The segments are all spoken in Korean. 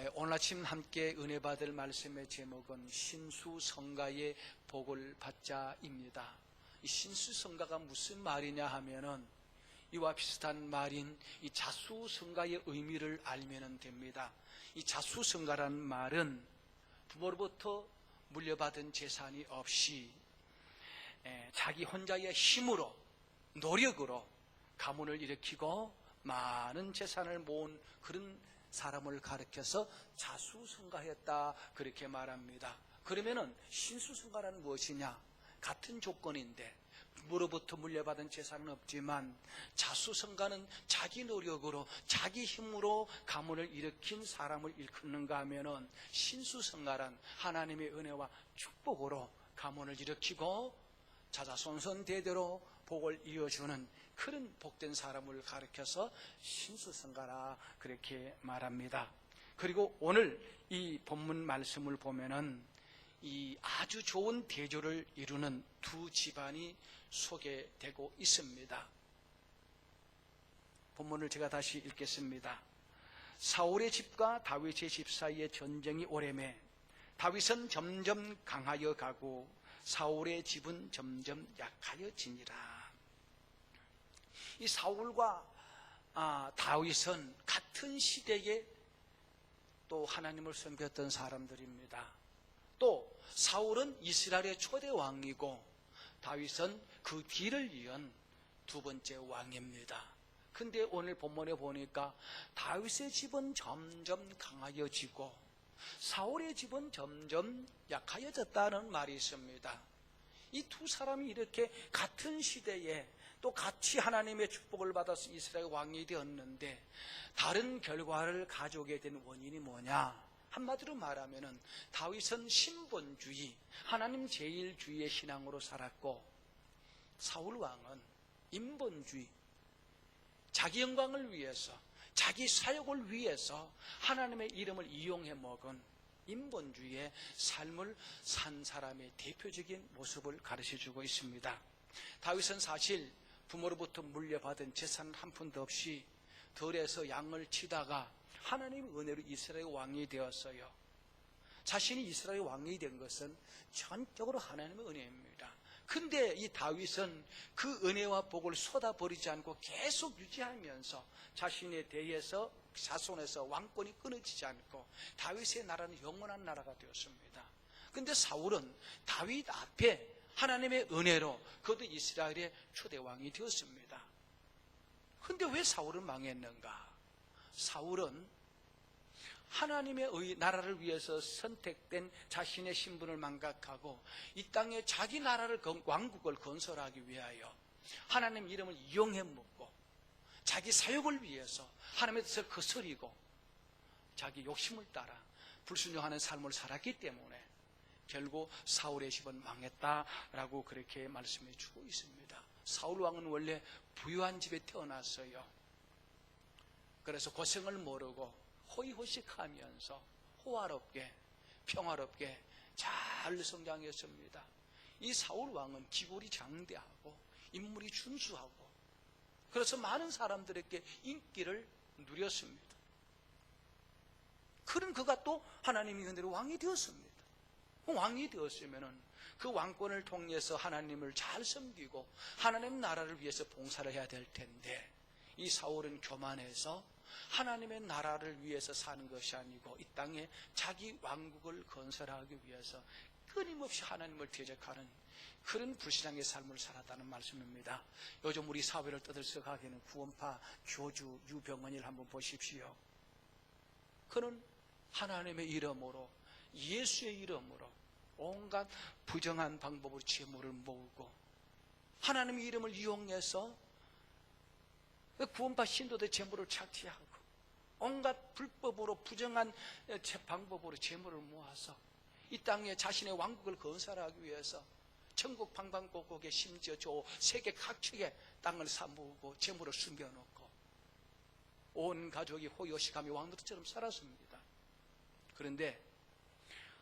오늘 아침 함께 은혜 받을 말씀의 제목은 신수성가의 복을 받자입니다. 이 신수성가가 무슨 말이냐 하면은 이와 비슷한 말인 이 자수성가의 의미를 알면 됩니다. 이 자수성가라는 말은 부모로부터 물려받은 재산이 없이 자기 혼자의 힘으로 노력으로 가문을 일으키고 많은 재산을 모은 그런 사람을 가리켜서 자수성가했다 그렇게 말합니다. 그러면은 신수성가란 무엇이냐? 같은 조건인데 부모로부터 물려받은 재산은 없지만 자수성가는 자기 노력으로 자기 힘으로 가문을 일으킨 사람을 일컫는가 하면은 신수성가란 하나님의 은혜와 축복으로 가문을 일으키고 자자손손 대대로 복을 이어주는 그런 복된 사람을 가리켜서 신수성가라 그렇게 말합니다. 그리고 오늘 이 본문 말씀을 보면은 이 아주 좋은 대조를 이루는 두 집안이 소개되고 있습니다. 본문을 제가 다시 읽겠습니다. 사울의 집과 다윗의 집 사이에 전쟁이 오래매 다윗은 점점 강하여 가고 사울의 집은 점점 약하여지니라. 이 사울과 다윗은 같은 시대에 또 하나님을 섬겼던 사람들입니다. 또 사울은 이스라엘의 초대 왕이고 다윗은 그 뒤를 이은 두 번째 왕입니다. 근데 오늘 본문에 보니까 다윗의 집은 점점 강하여지고 사울의 집은 점점 약하여졌다는 말이 있습니다. 이 두 사람이 이렇게 같은 시대에 또 같이 하나님의 축복을 받아서 이스라엘 왕이 되었는데 다른 결과를 가져오게 된 원인이 뭐냐? 한마디로 말하면은 다윗은 신본주의, 하나님 제일주의의 신앙으로 살았고 사울 왕은 인본주의, 자기 영광을 위해서 자기 사역을 위해서 하나님의 이름을 이용해 먹은 인본주의의 삶을 산 사람의 대표적인 모습을 가르쳐주고 있습니다. 다윗은 사실 부모로부터 물려받은 재산 한 푼도 없이 들에서 양을 치다가 하나님의 은혜로 이스라엘 왕이 되었어요. 자신이 이스라엘 왕이 된 것은 전적으로 하나님의 은혜입니다. 근데 이 다윗은 그 은혜와 복을 쏟아버리지 않고 계속 유지하면서 자신의 대에서 자손에서 왕권이 끊어지지 않고 다윗의 나라는 영원한 나라가 되었습니다. 근데 사울은 다윗 앞에 하나님의 은혜로 그도 이스라엘의 초대왕이 되었습니다. 근데 왜 사울은 망했는가? 사울은 하나님의 나라를 위해서 선택된 자신의 신분을 망각하고 이 땅에 자기 나라를 왕국을 건설하기 위하여 하나님 이름을 이용해 먹고 자기 사역을 위해서 하나님의 뜻을 거스리고 자기 욕심을 따라 불순종하는 삶을 살았기 때문에 결국 사울의 집은 망했다라고 그렇게 말씀해 주고 있습니다. 사울 왕은 원래 부유한 집에 태어났어요. 그래서 고생을 모르고 호의호식하면서 호화롭게 평화롭게 잘 성장했습니다. 이 사울 왕은 기골이 장대하고 인물이 준수하고 그래서 많은 사람들에게 인기를 누렸습니다. 그런 그가 또 하나님이 은혜로 왕이 되었습니다. 왕이 되었으면은 그 왕권을 통해서 하나님을 잘 섬기고 하나님 나라를 위해서 봉사를 해야 될 텐데 이 사울은 교만해서 하나님의 나라를 위해서 사는 것이 아니고 이 땅에 자기 왕국을 건설하기 위해서 끊임없이 하나님을 대적하는 그런 불신앙의 삶을 살았다는 말씀입니다. 요즘 우리 사회를 떠들썩하게 하는 구원파 교주 유병헌이를 한번 보십시오. 그는 하나님의 이름으로 예수의 이름으로 온갖 부정한 방법으로 재물을 모으고 하나님의 이름을 이용해서 구원파 신도들의 재물을 착취하고 온갖 불법으로 부정한 방법으로 재물을 모아서 이 땅에 자신의 왕국을 건설하기 위해서 천국 방방곡곡에 심지어 저 세계 각축에 땅을 사모으고 재물을 숨겨놓고 온 가족이 호요식하며 왕들처럼 살았습니다. 그런데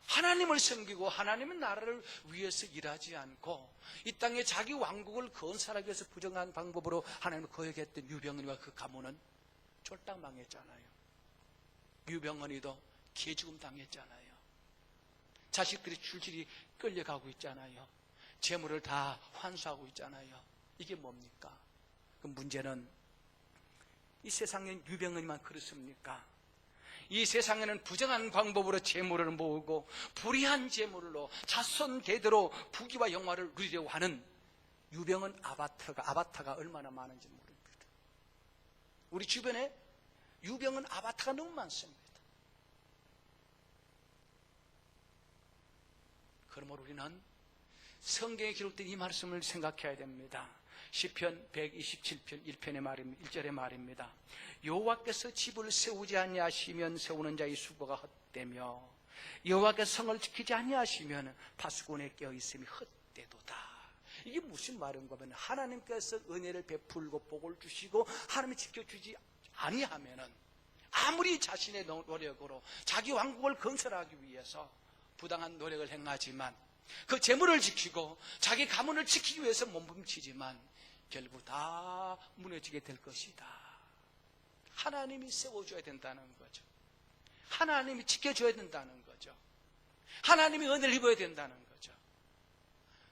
하나님을 섬기고 하나님의 나라를 위해서 일하지 않고 이 땅에 자기 왕국을 건설하기 위해서 부정한 방법으로 하나님을 거역했던 유병헌이와 그 가문은 쫄딱 망했잖아요. 유병헌이도 개죽음 당했잖아요. 자식들이 줄줄이 끌려가고 있잖아요. 재물을 다 환수하고 있잖아요. 이게 뭡니까? 그 문제는 이 세상엔 유병헌이만 그렇습니까? 이 세상에는 부정한 방법으로 재물을 모으고 불의한 재물로 자손 대대로 부귀와 영화를 누리려고 하는 유병헌 아바타가 얼마나 많은지 모릅니다. 우리 주변에 유병헌 아바타가 너무 많습니다. 그러므로 우리는 성경에 기록된 이 말씀을 생각해야 됩니다. 시편 127편 1편의 말입니다. 1절의 말입니다. 여호와께서 집을 세우지 아니하시면 세우는 자의 수고가 헛되며 여호와께서 성을 지키지 아니하시면 파수꾼에 껴있음이 헛되도다. 이게 무슨 말인가 하면 하나님께서 은혜를 베풀고 복을 주시고 하나님이 지켜주지 아니하면은 아무리 자신의 노력으로 자기 왕국을 건설하기 위해서 부당한 노력을 행하지만 그 재물을 지키고 자기 가문을 지키기 위해서 몸부림치지만 결국 다 무너지게 될 것이다. 하나님이 세워줘야 된다는 거죠. 하나님이 지켜줘야 된다는 거죠. 하나님이 은혜를 입어야 된다는 거죠.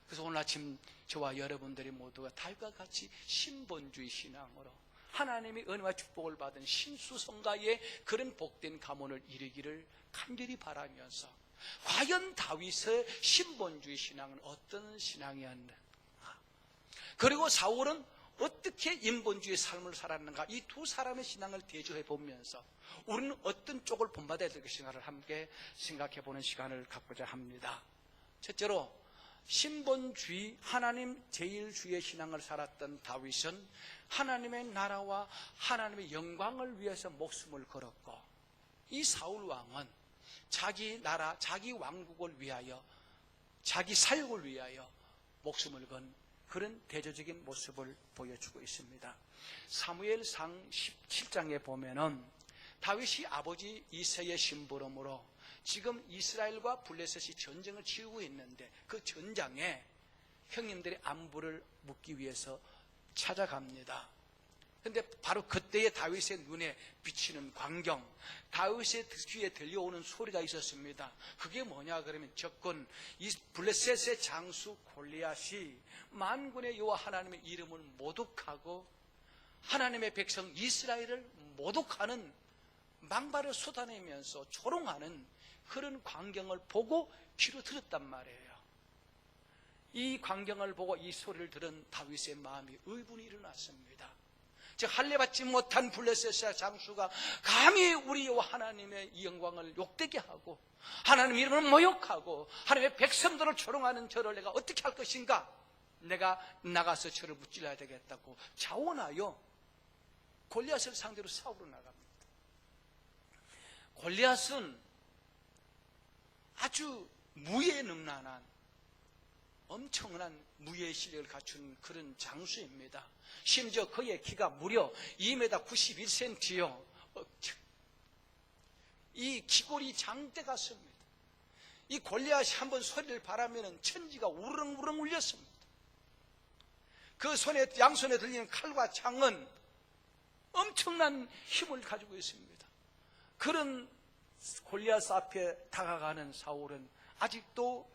그래서 오늘 아침 저와 여러분들이 모두가 다윗과 같이 신본주의 신앙으로 하나님의 은혜와 축복을 받은 신수성가의 그런 복된 가문을 이루기를 간절히 바라면서 과연 다윗의 신본주의 신앙은 어떤 신앙이었는가? 그리고 사울은 어떻게 인본주의 삶을 살았는가? 이 두 사람의 신앙을 대조해 보면서 우리는 어떤 쪽을 본받아야 될 것인가를 함께 생각해 보는 시간을 갖고자 합니다. 첫째로 신본주의 하나님 제일주의 신앙을 살았던 다윗은 하나님의 나라와 하나님의 영광을 위해서 목숨을 걸었고, 이 사울 왕은 자기 나라, 자기 왕국을 위하여, 자기 사역을 위하여 목숨을 건 그런 대조적인 모습을 보여주고 있습니다. 사무엘상 17장에 보면은 다윗이 아버지 이새의 심부름으로 지금 이스라엘과 블레셋이 전쟁을 치르고 있는데 그 전장에 형님들의 안부를 묻기 위해서 찾아갑니다. 그런데 바로 그때의 다윗의 눈에 비치는 광경, 다윗의 귀에 들려오는 소리가 있었습니다. 그게 뭐냐 그러면 적군 이 블레셋의 장수 골리앗이 만군의 여호와 하나님의 이름을 모독하고 하나님의 백성 이스라엘을 모독하는 망발을 쏟아내면서 조롱하는 그런 광경을 보고 귀로 들었단 말이에요. 이 광경을 보고 이 소리를 들은 다윗의 마음이 의분이 일어났습니다. 즉 할례받지 못한 블레셋의 장수가 감히 우리 하나님의 이 영광을 욕되게 하고 하나님 이름을 모욕하고 하나님의 백성들을 조롱하는 저를 내가 어떻게 할 것인가? 내가 나가서 저를 무찔러야 되겠다고 자원하여 골리앗을 상대로 싸우러 나갑니다. 골리앗은 아주 무예능란한 엄청난 무예 실력을 갖춘 그런 장수입니다. 심지어 그의 키가 무려 2m 91cm요. 이 기골이 장대 같습니다. 이 골리앗이 한번 소리를 바라면 천지가 우르릉우르릉 울렸습니다. 그 손에 양손에 들리는 칼과 창은 엄청난 힘을 가지고 있습니다. 그런 골리앗 앞에 다가가는 사울은 아직도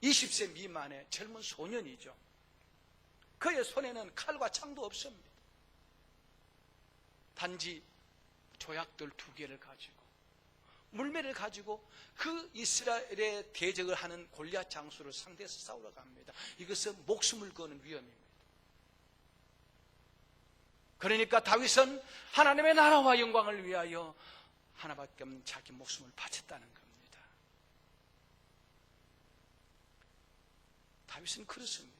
20세 미만의 젊은 소년이죠. 그의 손에는 칼과 창도 없습니다. 단지 조약돌 2개를 가지고 물매를 가지고 그 이스라엘의 대적을 하는 골리앗 장수를 상대해서 싸우러 갑니다. 이것은 목숨을 거는 위험입니다. 그러니까 다윗은 하나님의 나라와 영광을 위하여 하나밖에 없는 자기 목숨을 바쳤다는 겁니다. 다윗은 그렇습니다.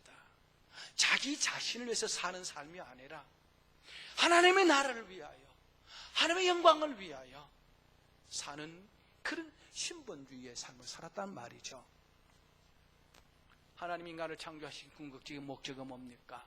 자기 자신을 위해서 사는 삶이 아니라 하나님의 나라를 위하여, 하나님의 영광을 위하여 사는 그런 신본주의의 삶을 살았단 말이죠. 하나님 인간을 창조하신 궁극적인 목적은 뭡니까?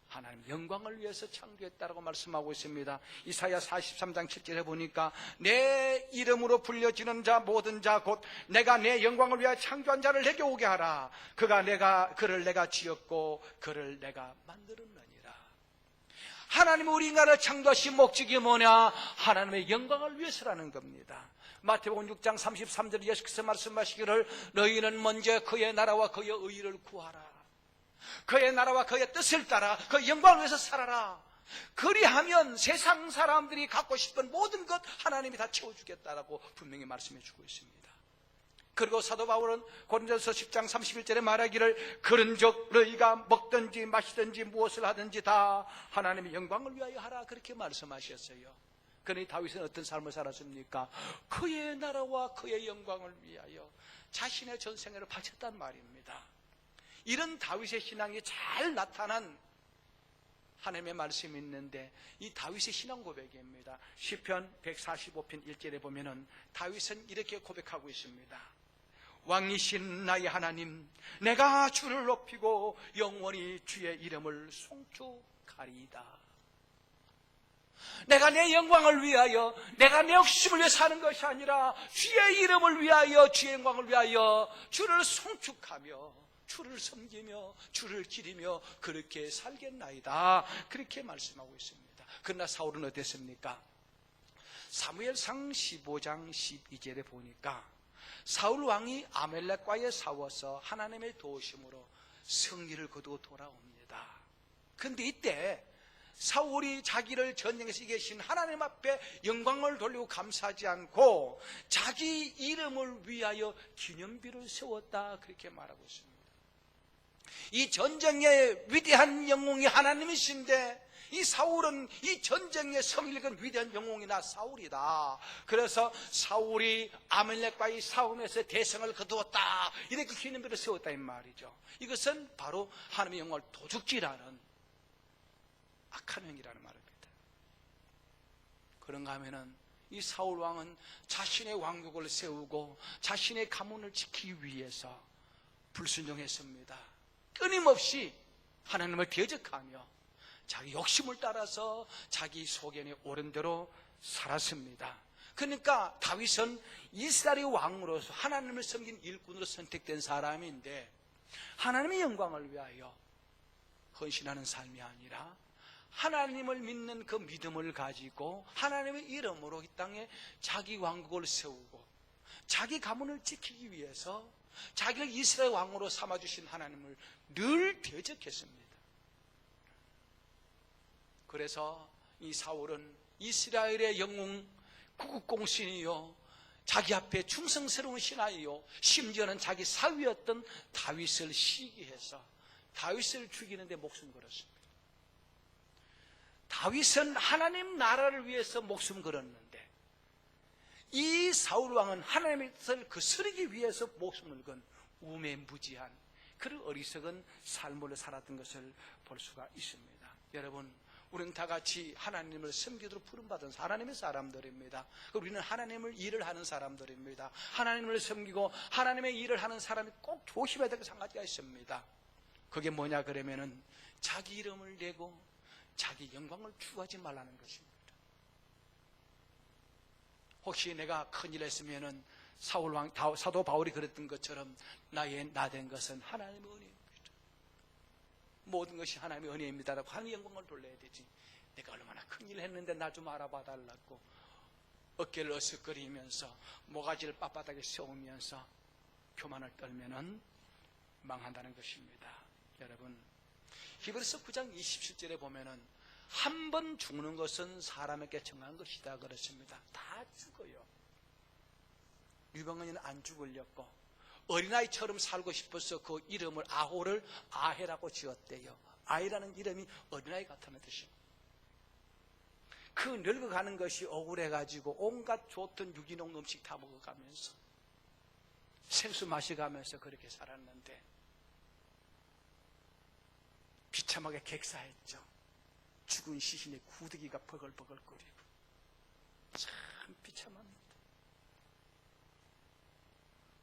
하나님 영광을 위해서 창조했다라고 말씀하고 있습니다. 이사야 43장 7절에 보니까 내 이름으로 불려지는 자 모든 자 곧 내가 내 영광을 위하여 창조한 자를 내게 오게 하라. 그를 내가 지었고 그를 내가 만들었느니라. 하나님 우리 인간을 창조하신 목적이 뭐냐? 하나님의 영광을 위해서라는 겁니다. 마태복음 6장 33절에 예수께서 말씀하시기를 너희는 먼저 그의 나라와 그의 의를 구하라. 그의 나라와 그의 뜻을 따라 그 영광을 위해서 살아라. 그리하면 세상 사람들이 갖고 싶은 모든 것 하나님이 다 채워주겠다라고 분명히 말씀해 주고 있습니다. 그리고 사도 바울은 고린도서 10장 31절에 말하기를 그런즉 너희가 먹든지 마시든지 무엇을 하든지 다 하나님의 영광을 위하여 하라 그렇게 말씀하셨어요. 그러니 다윗은 어떤 삶을 살았습니까? 그의 나라와 그의 영광을 위하여 자신의 전생애를 바쳤단 말입니다. 이런 다윗의 신앙이 잘 나타난 하나님의 말씀이 있는데 이 다윗의 신앙 고백입니다. 시편 145편 1절에 보면은 다윗은 이렇게 고백하고 있습니다. 왕이신 나의 하나님, 내가 주를 높이고 영원히 주의 이름을 송축하리이다. 내가 내 영광을 위하여, 내가 내 욕심을 위해 사는 것이 아니라 주의 이름을 위하여, 주의 영광을 위하여 주를 송축하며 주를 섬기며 주를 기리며 그렇게 살겠나이다. 그렇게 말씀하고 있습니다. 그러나 사울은 어땠습니까? 사무엘상 15장 12절에 보니까 사울 왕이 아말렉과에 싸워서 하나님의 도우심으로 승리를 거두고 돌아옵니다. 그런데 이때 사울이 자기를 전쟁에서 이기신 하나님 앞에 영광을 돌리고 감사하지 않고 자기 이름을 위하여 기념비를 세웠다 그렇게 말하고 있습니다. 이 전쟁의 위대한 영웅이 하나님이신데 이 사울은 이 전쟁의 성리를 건 위대한 영웅이나 사울이다. 그래서 사울이 아말렉과의 싸움에서 대성을 거두었다 이렇게 기념비를 세웠다 이 말이죠. 이것은 바로 하나님의 영광을 도둑질하는 악한 행위라는 말입니다. 그런가 하면은 이 사울 왕은 자신의 왕국을 세우고 자신의 가문을 지키기 위해서 불순종했습니다. 끊임없이 하나님을 대적하며 자기 욕심을 따라서 자기 소견에 옳은 대로 살았습니다. 그러니까 다윗은 이스라엘의 왕으로서 하나님을 섬긴 일꾼으로 선택된 사람인데 하나님의 영광을 위하여 헌신하는 삶이 아니라 하나님을 믿는 그 믿음을 가지고 하나님의 이름으로 이 땅에 자기 왕국을 세우고 자기 가문을 지키기 위해서 자기를 이스라엘 왕으로 삼아주신 하나님을 늘 대적했습니다. 그래서 이 사울은 이스라엘의 영웅 구국공신이요 자기 앞에 충성스러운 신하이요 심지어는 자기 사위였던 다윗을 시기해서 다윗을 죽이는데 목숨 걸었습니다. 다윗은 하나님 나라를 위해서 목숨 걸었는데 이 사울 왕은 하나님의 뜻을 거스르기 위해서 목숨을 건 우매무지한 그런 어리석은 삶을 살았던 것을 볼 수가 있습니다. 여러분, 우리는 다 같이 하나님을 섬기도록 부름받은 하나님의 사람들입니다. 우리는 하나님을 일을 하는 사람들입니다. 하나님을 섬기고 하나님의 일을 하는 사람이 꼭 조심해야 될 한 가지가 있습니다. 그게 뭐냐 그러면은 자기 이름을 내고 자기 영광을 추구하지 말라는 것입니다. 혹시 내가 큰일 했으면은 사도 바울이 그랬던 것처럼 나의 나 된 것은 하나님의 은혜입니다. 모든 것이 하나님의 은혜입니다라고 하나님의 영광을 돌려야 되지. 내가 얼마나 큰일 했는데 나 좀 알아봐 달라고 어깨를 어슬거리면서 모가지를 빳빳하게 세우면서 교만을 떨면은 망한다는 것입니다. 여러분, 히브리서 9장 27절에 보면은 한 번 죽는 것은 사람에게 정한 것이다 그랬습니다. 다 죽어요. 유병헌이는 안 죽으려고 어린아이처럼 살고 싶어서 그 이름을 아호를 아해라고 지었대요. 아이라는 이름이 어린아이 같다는 뜻입니다. 그 늙어가는 것이 억울해가지고 온갖 좋던 유기농 음식 다 먹어가면서 생수 마셔가면서 그렇게 살았는데 비참하게 객사했죠. 죽은 시신의 구더기가 버글버글거리고 참 비참합니다.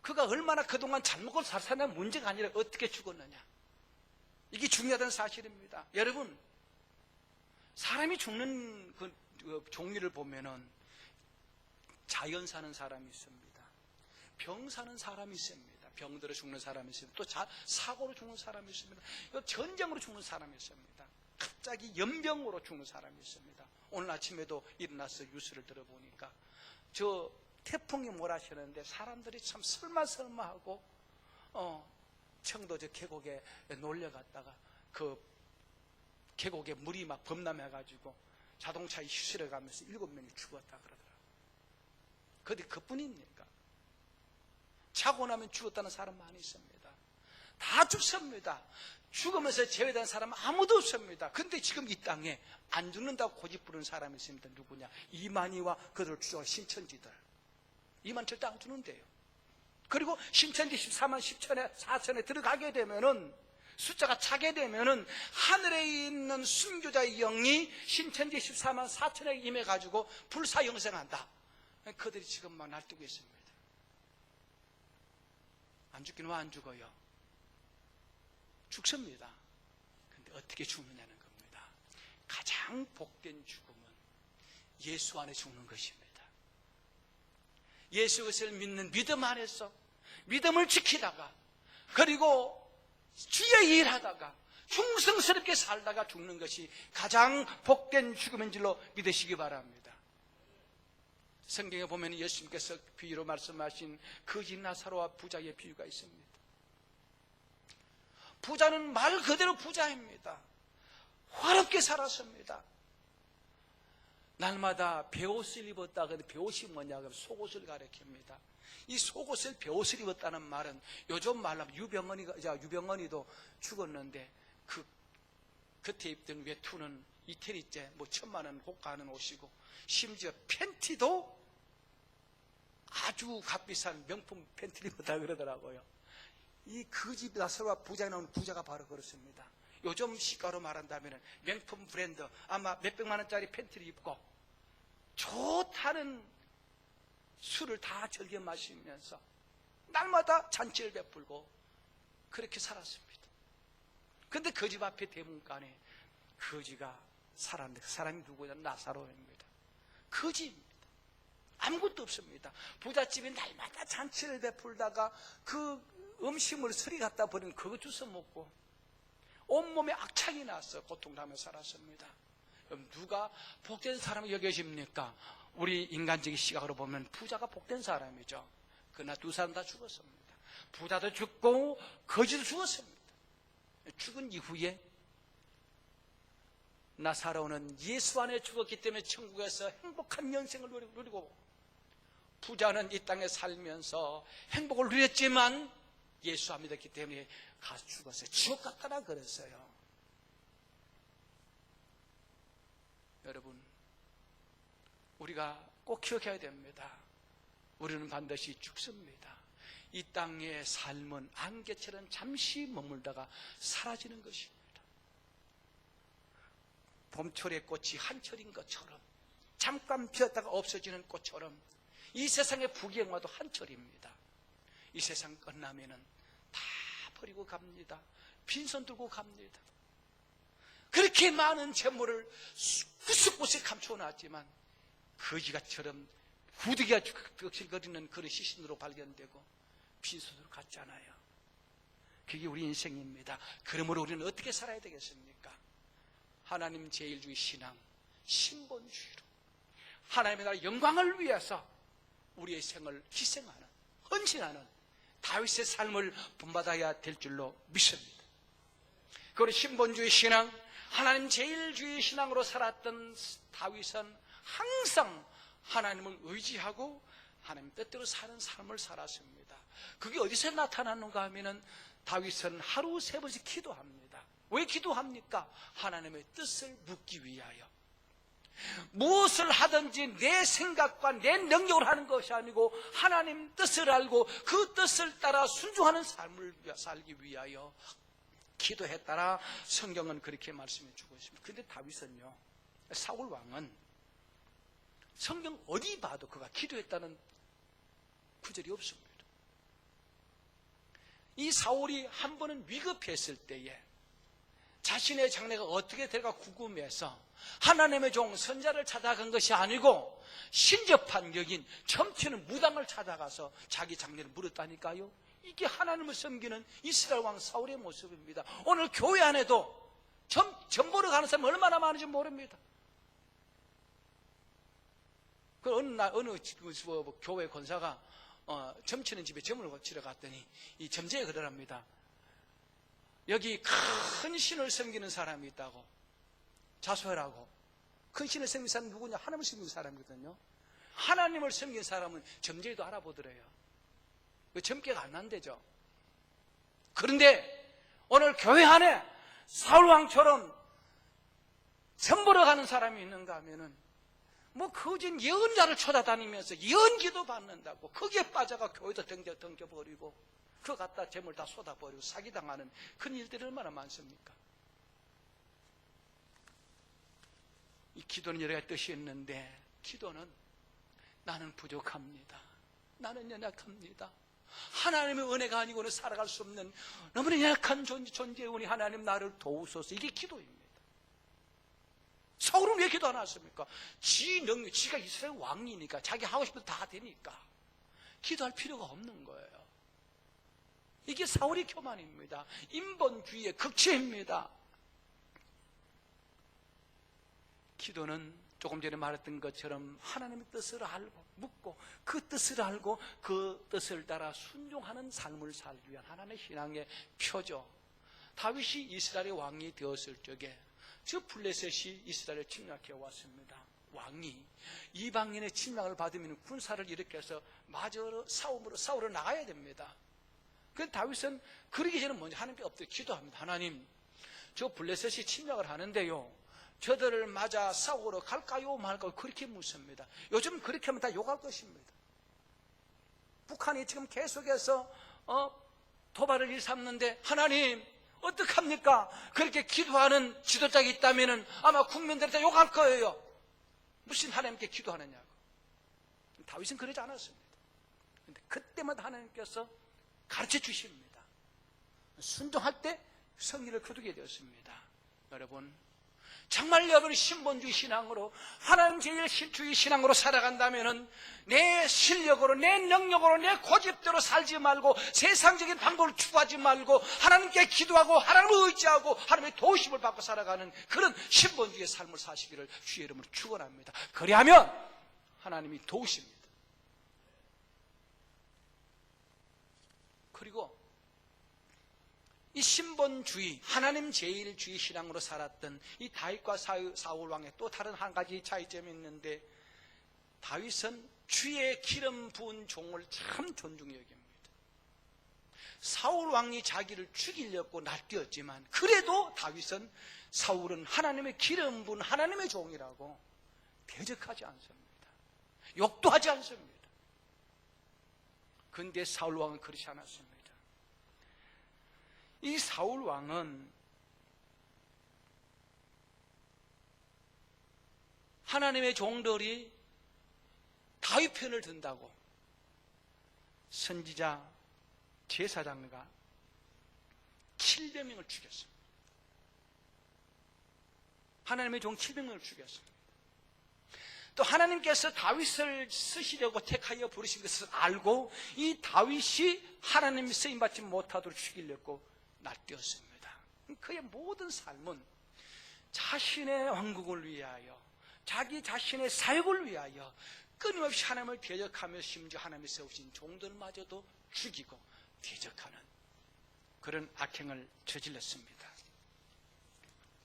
그가 얼마나 그동안 잘 먹고 잘 사냐 문제가 아니라 어떻게 죽었느냐, 이게 중요하다는 사실입니다. 여러분, 사람이 죽는 그 종류를 보면은 자연 사는 사람이 있습니다. 병 사는 사람이 있습니다. 병들어 죽는 사람이 있습니다. 또 사고로 죽는 사람이 있습니다. 전쟁으로 죽는 사람이 있습니다. 갑자기 연병으로 죽는 사람이 있습니다. 오늘 아침에도 일어나서 뉴스를 들어보니까 저 태풍이 몰아치는데 사람들이 참 설마하고 청도 저 계곡에 놀려갔다가 그 계곡에 물이 막 범람해가지고 자동차에 휩쓸려 가면서 7명이 죽었다 그러더라고요. 그런데 그뿐입니까? 자고 나면 죽었다는 사람 많이 있습니다. 다 죽습니다. 죽으면서 제외된 사람은 아무도 없습니다. 근데 지금 이 땅에 안 죽는다고 고집부르는 사람이 있습니다. 누구냐? 이만희와 그들을 추적한 신천지들. 이만 절대 안 죽는데요. 그리고 신천지 14만 10천에 4천에 들어가게 되면은, 숫자가 차게 되면은 하늘에 있는 순교자의 영이 신천지 14만 4천에 임해가지고 불사영생한다. 그들이 지금 막 날뛰고 있습니다. 안 죽긴 왜 안 죽어요? 죽습니다. 근데 어떻게 죽느냐는 겁니다. 가장 복된 죽음은 예수 안에 죽는 것입니다. 예수 그리스도를 믿는 믿음 안에서 믿음을 지키다가, 그리고 주의 일하다가 충성스럽게 살다가 죽는 것이 가장 복된 죽음인 줄로 믿으시기 바랍니다. 성경에 보면 예수님께서 비유로 말씀하신 거지 나사로와 부자의 비유가 있습니다. 부자는 말 그대로 부자입니다. 화롭게 살았습니다. 날마다 베옷을 입었다. 근데 베옷이 뭐냐? 그러면 속옷을 가리킵니다. 이 속옷을 베옷을 입었다는 말은 요즘 말로 하면 유병헌이도 죽었는데 그 겉에 입던 외투는 이태리째 뭐 1,000만 원 호가하는 옷이고, 심지어 팬티도 아주 값비싼 명품 팬티를 입었다 그러더라고요. 이 거지 나사로와 부자에 나오는 부자가 바로 그렇습니다. 요즘 시가로 말한다면 명품 브랜드 아마 몇백만 원짜리 팬티를 입고 좋다는 술을 다 즐겨 마시면서 날마다 잔치를 베풀고 그렇게 살았습니다. 그런데 그 집 앞에 대문간에 거지가 살았는데 그 사람이 누구냐? 나사로입니다. 거지입니다. 아무것도 없습니다. 부잣집이 날마다 잔치를 베풀다가 그 음식물 서리 갖다 버리는 그거 주워 먹고 온몸에 악창이 나서 고통당하며 살았습니다. 그럼 누가 복된 사람을 여겨집니까? 우리 인간적인 시각으로 보면 부자가 복된 사람이죠. 그러나 두 사람 다 죽었습니다. 부자도 죽고 거지도 죽었습니다. 죽은 이후에 나사로는 예수 안에 죽었기 때문에 천국에서 행복한 nhân 생을 누리고, 부자는 이 땅에 살면서 행복을 누렸지만 예수 안 믿었기 때문에 가서 죽었어요. 지옥 갔다라 그랬어요. 여러분, 우리가 꼭 기억해야 됩니다. 우리는 반드시 죽습니다. 이 땅의 삶은 안개처럼 잠시 머물다가 사라지는 것입니다. 봄철의 꽃이 한철인 것처럼, 잠깐 피었다가 없어지는 꽃처럼 이 세상의 부귀영화도 한철입니다. 이 세상 끝나면은 다 버리고 갑니다. 빈손 들고 갑니다. 그렇게 많은 재물을 구석구석 감춰놨지만 거지같이처럼 후드기가 덕실거리는 그런 시신으로 발견되고 빈손으로 갔잖아요. 그게 우리 인생입니다. 그러므로 우리는 어떻게 살아야 되겠습니까? 하나님 제일주의 신앙, 신본주의로 하나님의 나라 영광을 위해서 우리의 생을 희생하는, 헌신하는 다윗의 삶을 본받아야 될 줄로 믿습니다. 그리고 신본주의 신앙, 하나님 제일주의 신앙으로 살았던 다윗은 항상 하나님을 의지하고 하나님 뜻대로 사는 삶을 살았습니다. 그게 어디서 나타나는가 하면은 다윗은 하루 3번씩 기도합니다. 왜 기도합니까? 하나님의 뜻을 묻기 위하여. 무엇을 하든지 내 생각과 내 능력으로 하는 것이 아니고 하나님 뜻을 알고 그 뜻을 따라 순종하는 삶을 살기 위하여 기도했다라 성경은 그렇게 말씀해 주고 있습니다. 그런데 다윗은요, 사울 왕은 성경 어디 봐도 그가 기도했다는 구절이 없습니다. 이 사울이 한 번은 위급했을 때에 자신의 장래가 어떻게 될까 궁금해서 하나님의 종 선자를 찾아간 것이 아니고 신접한 여인 점치는 무당을 찾아가서 자기 장래를 물었다니까요. 이게 하나님을 섬기는 이스라엘 왕 사울의 모습입니다. 오늘 교회 안에도 점 보러 가는 사람이 얼마나 많은지 모릅니다. 그 어느 날 어느 교회 권사가 점치는 집에 점을 고치러 갔더니 이 점쟁이가 그러랍니다. 여기 큰 신을 섬기는 사람이 있다고 자수하라고. 큰 신을 섬기는 사람이 누구냐? 하나님을 섬기는 사람이거든요. 하나님을 섬기는 사람은 점쟁이도 알아보더래요. 점괘가 안 난대죠. 그런데 오늘 교회 안에 사울왕처럼 선보러 가는 사람이 있는가 하면은 뭐 거짓 예언자를 찾아다니면서 예언기도 받는다고 거기에 빠져가 교회도 던져버리고 그거 갖다 재물 다 쏟아버리고 사기당하는 그런 일들이 얼마나 많습니까? 이 기도는 여러 가지 뜻이 있는데 기도는 나는 부족합니다. 나는 연약합니다. 하나님의 은혜가 아니고는 살아갈 수 없는 너무나 연약한 존재의 우리 하나님 나를 도우소서. 이게 기도입니다. 사울은 왜 기도 안 했습니까? 지가 이스라엘 왕이니까 자기 하고 싶은 다 되니까 기도할 필요가 없는 거예요. 이게 사울의 교만입니다. 인본주의의 극치입니다. 기도는 조금 전에 말했던 것처럼 하나님의 뜻을 알고 묻고 그 뜻을 알고 그 뜻을 따라 순종하는 삶을 살기 위한 하나님의 신앙의 표죠. 다윗이 이스라엘의 왕이 되었을 적에 저 블레셋이 이스라엘을 침략해 왔습니다. 왕이 이방인의 침략을 받으면 군사를 일으켜서 마저 싸우러 나가야 됩니다. 그래서 다윗은 그러기 전에 먼저 하나님께 엎드려 기도합니다. 하나님, 저 블레셋이 침략을 하는데요, 저들을 맞아 싸우러 갈까요 말까요? 그렇게 묻습니다. 요즘 그렇게 하면 다 욕할 것입니다. 북한이 지금 계속해서 도발을 일삼는데 하나님 어떡합니까? 그렇게 기도하는 지도자가 있다면 아마 국민들이 다 욕할 거예요. 무슨 하나님께 기도하느냐고. 다윗은 그러지 않았습니다. 그런데 그때마다 하나님께서 가르쳐 주십니다. 순종할 때 승리를 거두게 되었습니다. 여러분, 정말 여러분이 신본주의 신앙으로 하나님 제일 주의 신앙으로 살아간다면 내 실력으로 내 능력으로 내 고집대로 살지 말고 세상적인 방법을 추구하지 말고 하나님께 기도하고 하나님을 의지하고 하나님의 도우심을 받고 살아가는 그런 신본주의의 삶을 사시기를 주의 이름으로 축원합니다. 그리하면 하나님이 도우십니다. 그리고 이 신본주의, 하나님 제일주의 신앙으로 살았던 이 다윗과 사울 왕의 또 다른 한 가지 차이점이 있는데, 다윗은 주의 기름 부은 종을 참 존중히 여깁니다. 사울 왕이 자기를 죽이려고 낚였지만 그래도 다윗은 사울은 하나님의 기름 부은 하나님의 종이라고 대적하지 않습니다. 욕도 하지 않습니다. 그런데 사울 왕은 그렇지 않았습니다. 이 사울 왕은 하나님의 종들이 다윗 편을 든다고 선지자 제사장과 700명을 죽였습니다. 하나님의 종 700명을 죽였습니다. 또 하나님께서 다윗을 쓰시려고 택하여 부르신 것을 알고 이 다윗이 하나님이 쓰임받지 못하도록 죽이려고 낚였습니다. 그의 모든 삶은 자신의 왕국을 위하여 자기 자신의 사역을 위하여 끊임없이 하나님을 대적하며 심지어 하나님이 세우신 종들마저도 죽이고 대적하는 그런 악행을 저질렀습니다.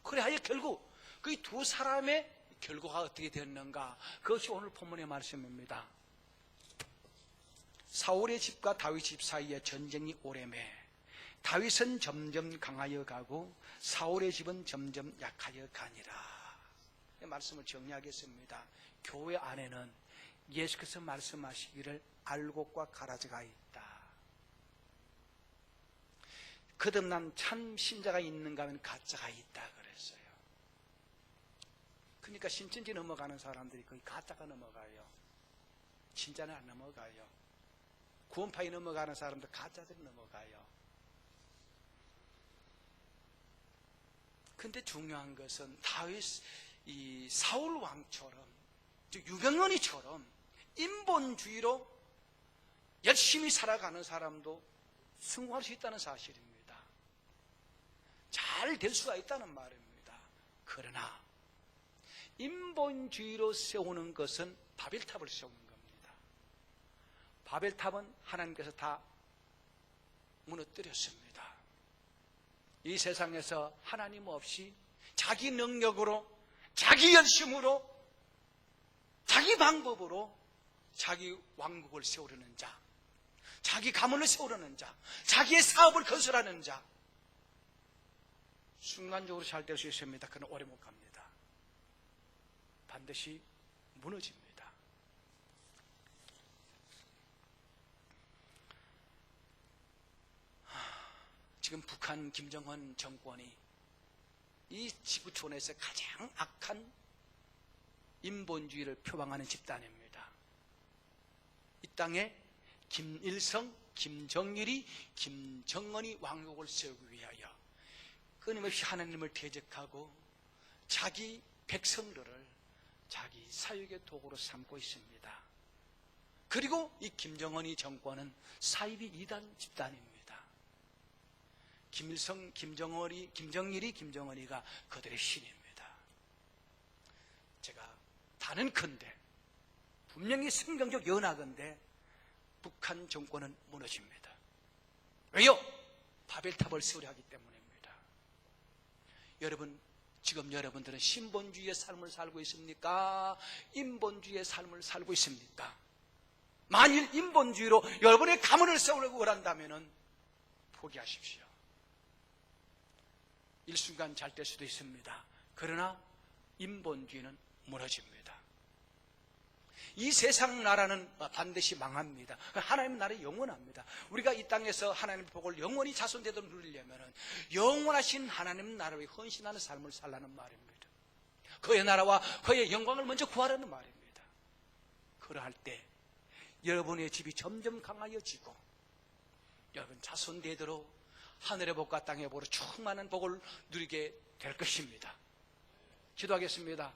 그래야 결국 그 두 사람의 결과가 어떻게 되었는가, 그것이 오늘 본문의 말씀입니다. 사울의 집과 다윗 집 사이에 전쟁이 오래매 다윗은 점점 강하여 가고 사울의 집은 점점 약하여 가니라. 이 말씀을 정리하겠습니다. 교회 안에는 예수께서 말씀하시기를 알곡과 가라지가 있다. 거듭난 참 신자가 있는가 하면 가짜가 있다 그랬어요. 그러니까 신천지 넘어가는 사람들이 거의 가짜가 넘어가요. 진짜는 안 넘어가요. 구원파에 넘어가는 사람들 가짜들이 넘어가요. 근데 중요한 것은 다윗, 이 사울 왕처럼, 유병헌이처럼 인본주의로 열심히 살아가는 사람도 성공할 수 있다는 사실입니다. 잘 될 수가 있다는 말입니다. 그러나 인본주의로 세우는 것은 바벨탑을 세우는 겁니다. 바벨탑은 하나님께서 다 무너뜨렸습니다. 이 세상에서 하나님 없이 자기 능력으로, 자기 열심으로, 자기 방법으로 자기 왕국을 세우려는 자, 자기 가문을 세우려는 자, 자기의 사업을 건설하는 자, 순간적으로 잘 될 수 있습니다. 그는 오래 못 갑니다. 반드시 무너집니다. 지금 북한 김정은 정권이 이 지구촌에서 가장 악한 인본주의를 표방하는 집단입니다. 이 땅에 김일성, 김정일이, 김정은이 왕국을 세우기 위하여 끊임없이 하나님을 대적하고 자기 백성들을 자기 사육의 도구로 삼고 있습니다. 그리고 이 김정은이 정권은 사이비 이단 집단입니다. 김일성, 김정일이, 김정은이가 그들의 신입니다. 제가 단언컨대, 분명히 성경적 연하건대 북한 정권은 무너집니다. 왜요? 바벨탑을 세우려 하기 때문입니다. 여러분, 지금 여러분들은 신본주의의 삶을 살고 있습니까? 인본주의의 삶을 살고 있습니까? 만일 인본주의로 여러분의 가문을 세우려고 원한다면 포기하십시오. 일순간 잘 될 수도 있습니다. 그러나 인본주의는 무너집니다. 이 세상 나라는 반드시 망합니다. 하나님 나라는 영원합니다. 우리가 이 땅에서 하나님의 복을 영원히 자손되도록 누리려면 영원하신 하나님 나라에 헌신하는 삶을 살라는 말입니다. 그의 나라와 그의 영광을 먼저 구하라는 말입니다. 그러할 때 여러분의 집이 점점 강하여지고 여러분 자손되도록 하늘의 복과 땅의 복으로 충만한 복을 누리게 될 것입니다. 기도하겠습니다.